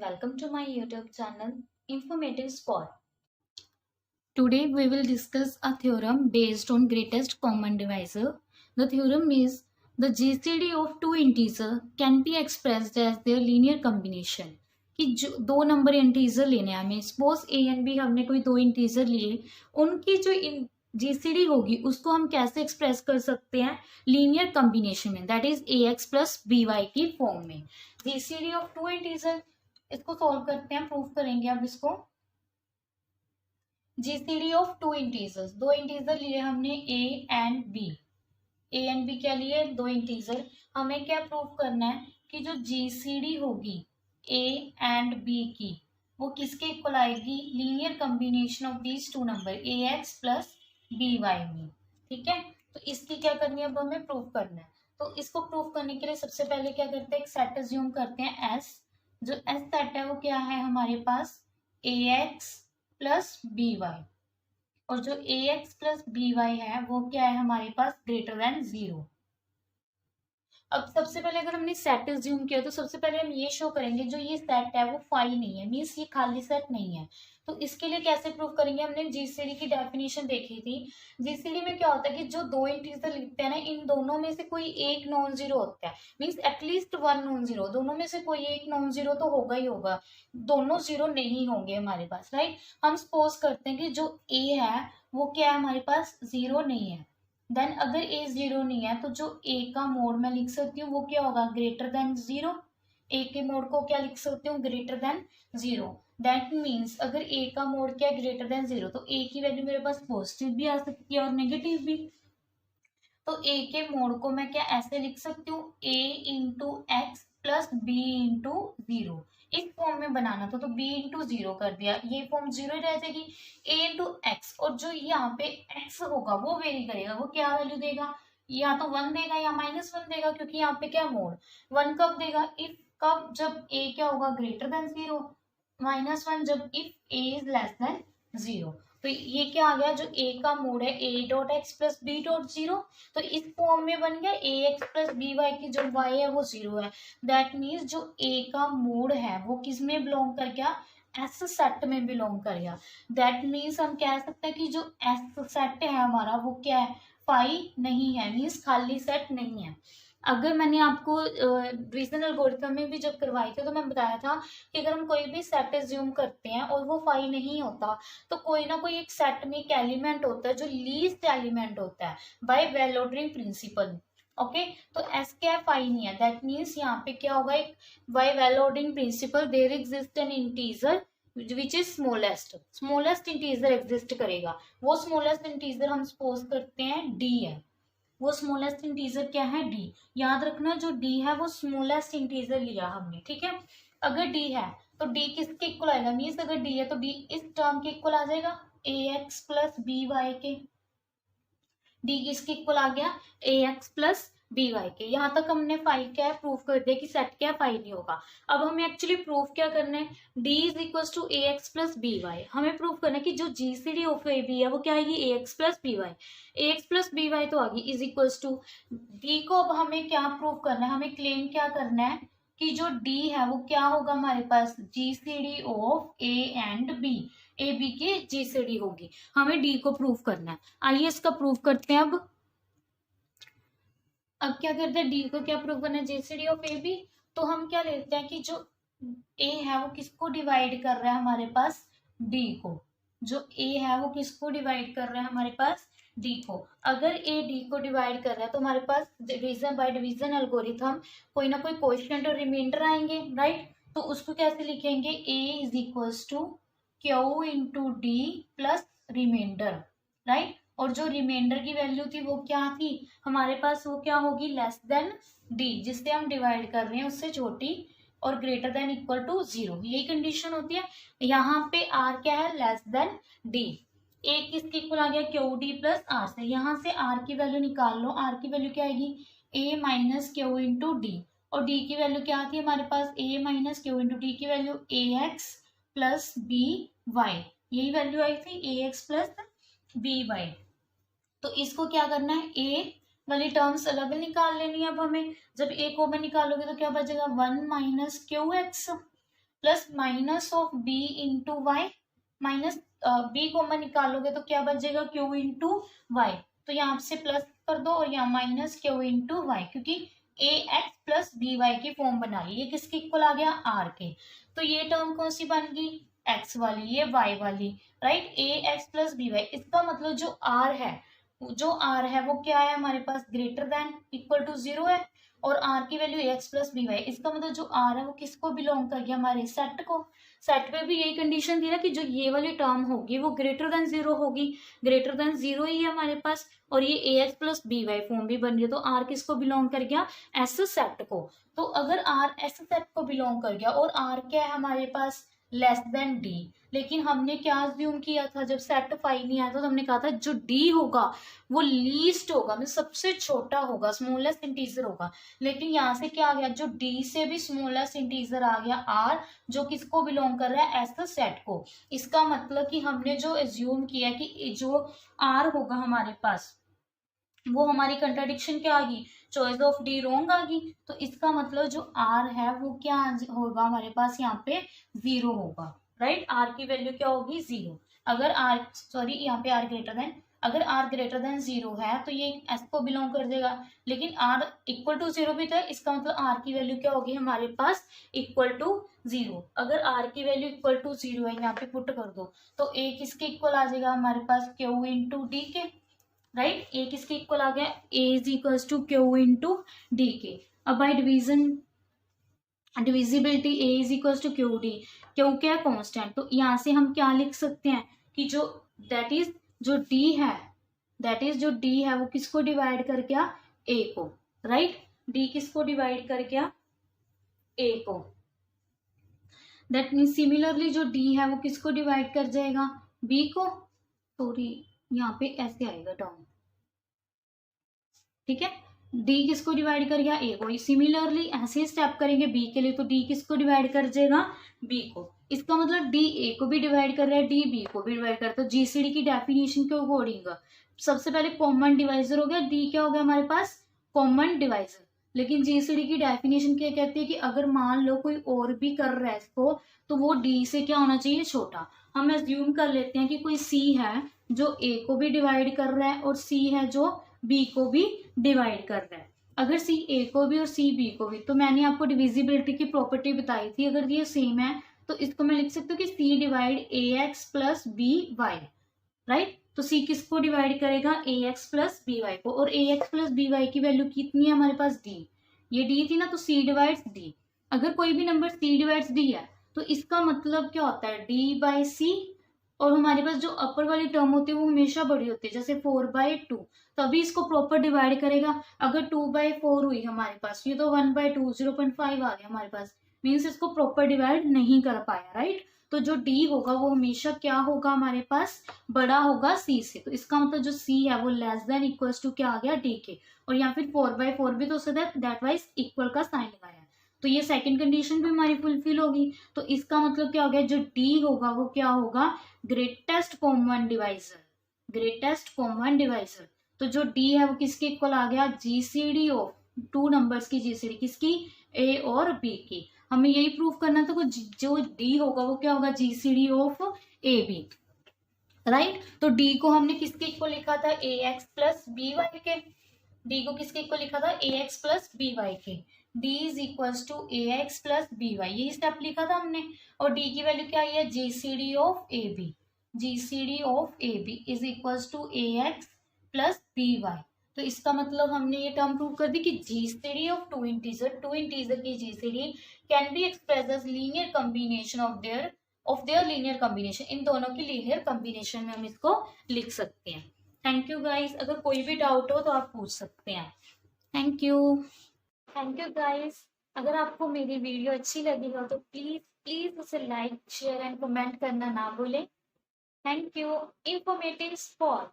welcome to my YouTube channel Informative Spot. Today we will discuss a theorem based on greatest common divisor. The theorem is the GCD of two integers can be expressed as their linear combination. कि जो दो number integer लेने हैं हमें, suppose A and B हमने कोई दो integer लिए, उनकी जो जीसीडी होगी उसको हम कैसे एक्सप्रेस कर सकते हैं लीनियर कॉम्बिनेशन में, that is a x plus B Y की फॉर्म में. जीसीडी ऑफ टू इंटीजर, इसको सॉल्व करते हैं, प्रूफ करेंगे अब इसको. जीसीडी ऑफ टू इंटीजर्स, दो इंटीजर लिए हमने a and B. A and b क्या लिए? दो इंटीजर. हमें क्या प्रूफ करना है कि जो जीसीडी होगी ए एंड बी की वो किसके इक्वल आएगी? Linear combination of these two number a x plus B y में. ठीक है, तो इसकी क्या करनी है, अब हमें प्रूफ करना है. तो इसको प्रूफ करने के लिए सबसे पहले क्या करते हैं, एक सेट अज्यूम करते हैं एस. जो एस सेट है वो क्या है हमारे पास? ए एक्स प्लस बी वाई. और जो ए एक्स प्लस बी वाई है वो क्या है हमारे पास? Greater then 0. अब सबसे पहले अगर हमने सेट अज्यूम किया तो सबसे पहले हम ये शो करेंगे जो ये सेट है वो फाई नहीं है, मीन्स ये खाली सेट नहीं है. तो इसके लिए कैसे प्रूव करेंगे? हमने जीसीडी की डेफिनेशन देखी थी. जीसीडी में क्या होता है कि जो दो इंटीजर लिखते हैं ना, इन दोनों में से कोई एक नॉन जीरो होता है, means at least one non zero. दोनों में से कोई एक नॉन जीरो तो होगा ही होगा, दोनों जीरो नहीं होंगे हमारे पास, राइट. हम सपोज करते हैं कि जो ए है वो क्या है हमारे पास? जीरो नहीं है. देन अगर ए जीरो नहीं है तो जो ए का मोड मैं लिख सकती हूँ वो क्या होगा? Greater than 0. ए के मोड को क्या लिख सकती हूँ? Greater than 0. दैट मीन्स अगर ए का मोड क्या है? ग्रेटर देन 0, तो ए की वैल्यू मेरे पास पॉजिटिव भी आ सकती है और नेगेटिव भी. तो ए के मोड को मैं क्या ऐसे लिख सकती हूँ? A into X plus B into 0. इस फॉर्म में बनाना था तो b इंटू 0 कर दिया, ये फॉर्म 0 ही रह जाएगी. a इंटू एक्स, और जो यहाँ पे x होगा वो वेरी करेगा, वो क्या वैल्यू देगा? या तो 1 देगा या -1 देगा, क्योंकि यहाँ पे क्या मोड 1 कब देगा? इफ कब? जब a क्या होगा? Greater than 0. -1 जब if a is less than 0. तो ये क्या आ गया? जो a का मोड है a dot x plus b dot 0, तो इस फॉर्म में बन गया a x plus B Y की जो y है वो 0 है. दैट मीन्स जो a का मोड है वो किस में बिलोंग कर गया? एस सेट में बिलोंग कर गया. दैट मीन्स हम कह सकते हैं कि जो एस सेट है हमारा वो क्या है? फाई नहीं है, मीन्स खाली सेट नहीं है. अगर मैंने आपको डिवीजन एल्गोरिथम में भी जब करवाई थी तो मैं बताया था कि अगर हम कोई भी सेट एज्यूम करते हैं और वो फाई नहीं होता तो कोई ना कोई एक सेट में एक एलिमेंट होता है जो लीस्ट एलिमेंट होता है by well ordering principle. Okay, तो एस क्या है? फाई नहीं है. दैट मीन्स यहाँ पे क्या होगा? एक by well ordering principle there exist an integer which is smallest integer exist करेगा. वो स्मॉलेस्ट इंटीजर हम सपोज करते हैं डी है. वो स्मॉलेस्ट इंटीजर क्या है? डी. याद रखना जो डी है वो स्मॉलेस्ट इंटीजर लिया हमने, ठीक है. अगर डी है तो डी किसके इक्वल आएगा? मीन्स अगर डी है तो डी इस टर्म के इक्वल आ जाएगा, ए एक्स प्लस बी वाई के. डी किसके इक्वल आ गया? A x plus B y के. यहाँ तक हमने फाई क्या है प्रूफ कर दिया कि सेट क्या फाई नहीं होगा. अब हमें एक्चुअली प्रूफ क्या करना है? D is equal to a x plus B y. हमें प्रूफ करना है कि जो जीसीडी ऑफ ए बी है वो क्या आएगी? ए एक्स प्लस बी वाई. ए एक्स प्लस बी वाई तो आ गई इज इक्वल टू डी को. अब हमें क्या प्रूफ करना है? हमें क्लेम क्या करना है कि जो डी है वो क्या होगा हमारे पास? GCD of A and B. A B की जीसीडी होगी. हमें डी को प्रूफ करना है. आइए इसका प्रूफ करते हैं. अब क्या करते हैं? डी को क्या प्रूव करना है? GCD of a b. तो हम क्या लेते हैं कि जो ए है वो किसको डिवाइड कर रहा है हमारे पास? डी को. जो ए है वो किसको डिवाइड कर रहा है हमारे पास? डी को. अगर ए डी को डिवाइड कर रहा है तो हमारे पास डिवीजन बाय डिवीजन एल्गोरिथम कोई ना कोई कोएफिशिएंट और रिमाइंडर आएंगे, राइट. तो उसको कैसे लिखेंगे? A is equals to Q into D plus remainder, right. और जो रिमाइंडर की वैल्यू थी वो क्या थी हमारे पास? वो क्या होगी? लेस देन डी, जिससे हम डिवाइड कर रहे हैं उससे छोटी, और ग्रेटर देन इक्वल टू 0. यही कंडीशन होती है. यहाँ पे आर क्या है? Less than D. ए किसके इक्वल आ गया? क्यू डी प्लस आर से. यहाँ से आर की वैल्यू निकाल लो. आर की वैल्यू क्या आएगी? ए माइनस क्यू इंटू डी. और डी की वैल्यू क्या थी हमारे पास? ए माइनस क्यू इंटू डी की वैल्यू ए एक्स प्लस बी वाई. यही वैल्यू आई थी, ए एक्स प्लस बी वाई. तो इसको क्या करना है? ए वाली टर्म्स अलग निकाल लेनी है. अब हमें जब ए को मैं निकालोगे तो क्या बचेगा? 1 minus q x plus minus of b into y, minus b common निकालोगे तो क्या बचेगा, क्यू इंटू वाई। तो यहाँ से प्लस कर दो और यहाँ माइनस क्यू इंटू वाई, क्योंकि ए एक्स प्लस बी वाई की फॉर्म बना ली। ये किसके इक्वल आ गया, आर के। तो ये टर्म कौन सी बन गई, एक्स वाली, ये वाई वाली, राइट। ए एक्स प्लस बी वाई, इसका मतलब जो आर है, जो आर है वो क्या है हमारे पास, ग्रेटर देन इक्वल टू 0 है। और आर की value x plus B y, इसका मतलब जो आर है वो किसको बिलोंग कर गया, हमारे सेट को। सेट में भी यही कंडीशन थी ना कि जो ये वाली टर्म होगी वो ग्रेटर देन 0 होगी, ग्रेटर देन 0 ही है हमारे पास। और ये A x plus B Y form भी बन रही है, तो आर किसको बिलोंग कर गया, एस सेट को। तो अगर आर एस सेट को बिलोंग कर गया और आर क्या है हमारे पास, लेस देन डी। लेकिन हमने क्या अज्यूम किया था, जब सेट फाइव नहीं आया था तो हमने कहा था जो डी होगा वो लीस्ट होगा, मतलब सबसे छोटा होगा, स्मॉलेस्ट इंटीजर होगा। लेकिन यहाँ से क्या आ गया, जो डी से भी स्मॉलेस्ट इंटीजर आ गया आर, जो किसको बिलोंग कर रहा है, एस सेट को। इसका मतलब कि हमने जो एज्यूम किया कि जो आर होगा हमारे पास, वो हमारी कंट्राडिक्शन क्या आ गई, चॉइस ऑफ डी रोंग आ गई। तो इसका मतलब जो आर है वो क्या होगा हमारे पास, यहाँ पे 0 होगा, राइट। आर की वैल्यू क्या होगी, 0। अगर आर, सॉरी यहाँ पे आर ग्रेटर देन, अगर आर ग्रेटर देन 0 है तो ये एस को बिलोंग कर देगा। लेकिन आर इक्वल टू 0 भी तो है, इसका मतलब आर की वैल्यू क्या होगी हमारे पास, इक्वल टू 0। अगर आर की वैल्यू इक्वल टू 0 है, यहाँ पे पुट कर दो, तो ए किसके इक्वल आ जाएगा हमारे पास, Q into D K, right. A किसके इक्वल आ गया, A is equal to Q into D K. अब by division, divisibility A is equal to Q D, Q क्या है, कॉन्स्टेंट। तो यहाँ से हम क्या लिख सकते हैं कि जो दैट इज जो डी है, दैट इज जो डी है वो किसको डिवाइड कर गया, ए को, राइट। डी किसको डिवाइड कर गया, ए को। दैट मीन सिमिलरली जो डी है वो किसको डिवाइड कर जाएगा, बी को। सॉरी यहाँ पे ऐसे आएगा टर्म, ठीक है। डी किसको डिवाइड कर गया, ए को। सिमिलरली ऐसे स्टेप करेंगे बी के लिए, तो डी किसको डिवाइड कर जाएगा, बी को। इसका मतलब डी ए को भी डिवाइड कर रहा है, डी बी को भी डिवाइड कर रहा है। तो जीसीडी की डेफिनेशन के अकॉर्डिंग सबसे पहले कॉमन डिवाइजर हो गया, डी क्या हो गया हमारे पास, कॉमन डिवाइजर। लेकिन जीसीडी की डेफिनेशन क्या कहती है कि अगर मान लो कोई और भी कर रहा है इसको, तो वो डी से क्या होना चाहिए, छोटा। हम एज्यूम कर लेते हैं कि कोई सी है जो ए को भी डिवाइड कर रहा है और सी है जो बी को भी डिवाइड कर रहा है। अगर सी ए को भी और सी बी को भी, तो मैंने आपको डिविजिबिलिटी की प्रॉपर्टी बताई थी, अगर ये सेम है तो इसको मैं लिख सकती हूँ कि C divide A x plus B Y, right. तो सी किसको डिवाइड करेगा, A x plus B Y को। और A x plus B Y की वैल्यू कितनी है हमारे पास, डी। ये डी थी ना, तो सी डिवाइड्स डी। अगर कोई भी नंबर सी डिवाइड्स डी है तो इसका मतलब क्या होता है, डी बाई सी। और हमारे पास जो अपर वाली टर्म होती है वो हमेशा बड़ी होती है, जैसे 4/2, तभी इसको प्रॉपर डिवाइड करेगा। अगर 2/4 हुई हमारे पास, ये तो 1/2, 0.5 आ गया हमारे पास, मीन्स इसको प्रॉपर डिवाइड नहीं कर पाया, राइट। तो जो डी होगा वो हमेशा क्या होगा हमारे पास, बड़ा होगा सी से। तो इसका मतलब जो सी है वो लेस देन इक्वल्स टू क्या आ गया, डी के। और यहाँ फिर 4/4 भी तो दैट वाइज इक्वल का साइन लगाया, तो ये सेकंड कंडीशन भी हमारी फुलफिल होगी। तो इसका मतलब क्या हो गया, जो डी होगा वो क्या होगा, greatest common divisor, greatest common divisor. तो जो डी है वो किसके इक्वल आ गया, जीसीडी ऑफ टू नंबर्स की जीसीडी किसकी, ए और बी की। हमें यही प्रूव करना था कि जो डी होगा वो क्या होगा, GCD of a b, right. तो डी को हमने किसके इक्वल लिखा था, a x plus B y के। डी को किसके इक्वल लिखा था, a x plus B y के। D is equals to a x plus B y, यही स्टेप लिखा था हमने। और डी की वैल्यू क्या आई है, GCD of a b, GCD of a b is equals to a x plus B y. तो इसका मतलब हमने ये टर्म प्रूव कर दी कि जीसीडी ऑफ टू इंटीजर की GCD can be express as linear combination of their linear combination. इन दोनों की लीनियर कॉम्बिनेशन में हम इसको लिख सकते हैं। थैंक यू गाइस, अगर कोई भी डाउट हो तो आप पूछ सकते हैं। Thank you, thank you guys. अगर आपको मेरी वीडियो अच्छी लगी हो तो प्लीज प्लीज उसे लाइक शेयर एंड कमेंट करना ना भूलें। Thank you. Informative for